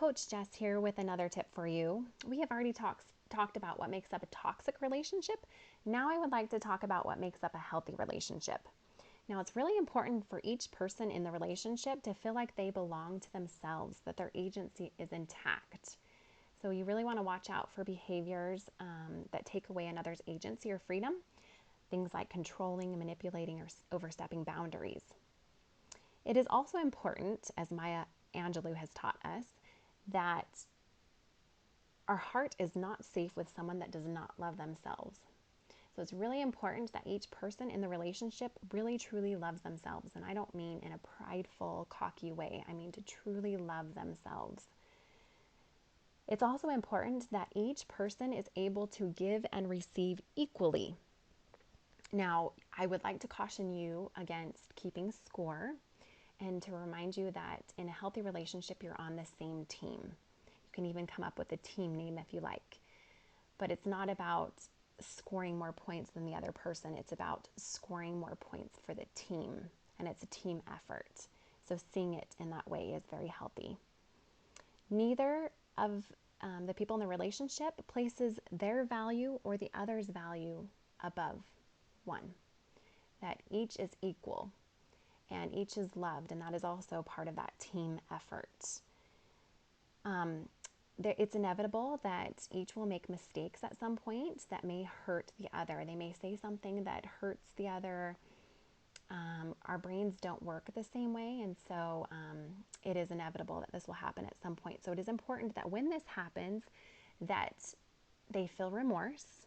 Coach Jess here with another tip for you. We have already talked about what makes up a toxic relationship. Now I would like to talk about what makes up a healthy relationship. Now it's really important for each person in the relationship to feel like they belong to themselves, that their agency is intact. So you really want to watch out for behaviors that take away another's agency or freedom. Things like controlling, manipulating, or overstepping boundaries. It is also important, as Maya Angelou has taught us, that our heart is not safe with someone that does not love themselves. So it's really important that each person in the relationship really truly loves themselves. And I don't mean in a prideful, cocky way. I mean to truly love themselves. It's also important that each person is able to give and receive equally. Now, I would like to caution you against keeping score and to remind you that in a healthy relationship, you're on the same team. You can even come up with a team name if you like. But it's not about scoring more points than the other person. It's about scoring more points for the team. And it's a team effort. So seeing it in that way is very healthy. Neither of the people in the relationship places their value or the other's value above one. That each is equal. And each is loved, and that is also part of that team effort. It's inevitable that each will make mistakes at some point that may hurt the other. They may say something that hurts the other. Our brains don't work the same way, and so it is inevitable that this will happen at some point. So it is important that when this happens, that they feel remorse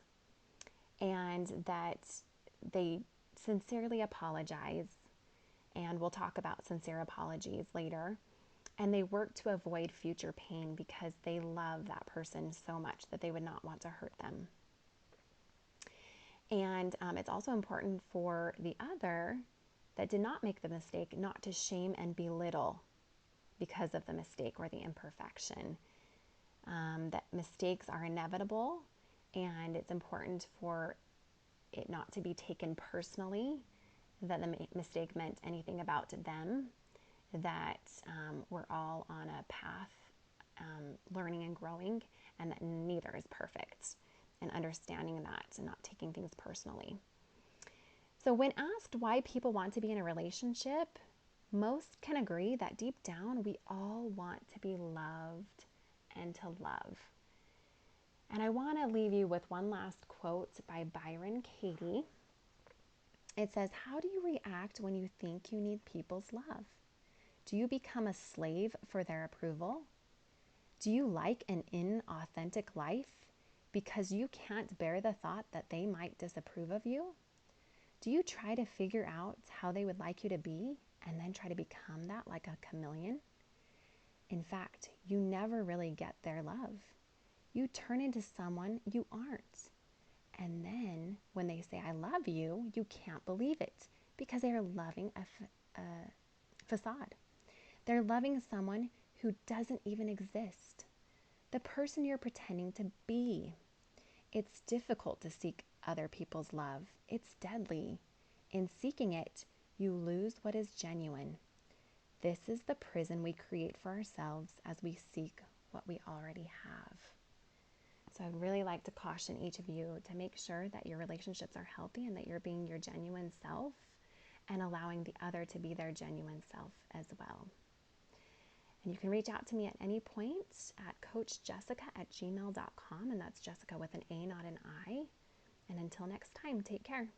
and that they sincerely apologize. And we'll talk about sincere apologies later. And they work to avoid future pain because they love that person so much that they would not want to hurt them. And it's also important for the other that did not make the mistake not to shame and belittle because of the mistake or the imperfection. That mistakes are inevitable, and it's important for it not to be taken personally that the mistake meant anything about them, that we're all on a path learning and growing, and that neither is perfect, and understanding that and not taking things personally. So when asked why people want to be in a relationship, most can agree that deep down we all want to be loved and to love. And I want to leave you with one last quote by Byron Katie. It says, "How do you react when you think you need people's love? Do you become a slave for their approval? Do you like an inauthentic life because you can't bear the thought that they might disapprove of you? Do you try to figure out how they would like you to be and then try to become that like a chameleon? In fact, you never really get their love. You turn into someone you aren't. And then when they say, 'I love you,' you can't believe it because they are loving a facade. They're loving someone who doesn't even exist. The person you're pretending to be. It's difficult to seek other people's love. It's deadly. In seeking it, you lose what is genuine. This is the prison we create for ourselves as we seek what we already have." So I'd really like to caution each of you to make sure that your relationships are healthy and that you're being your genuine self and allowing the other to be their genuine self as well. And you can reach out to me at any point at coachjessica@gmail.com, and that's Jessica with an A, not an I. And until next time, take care.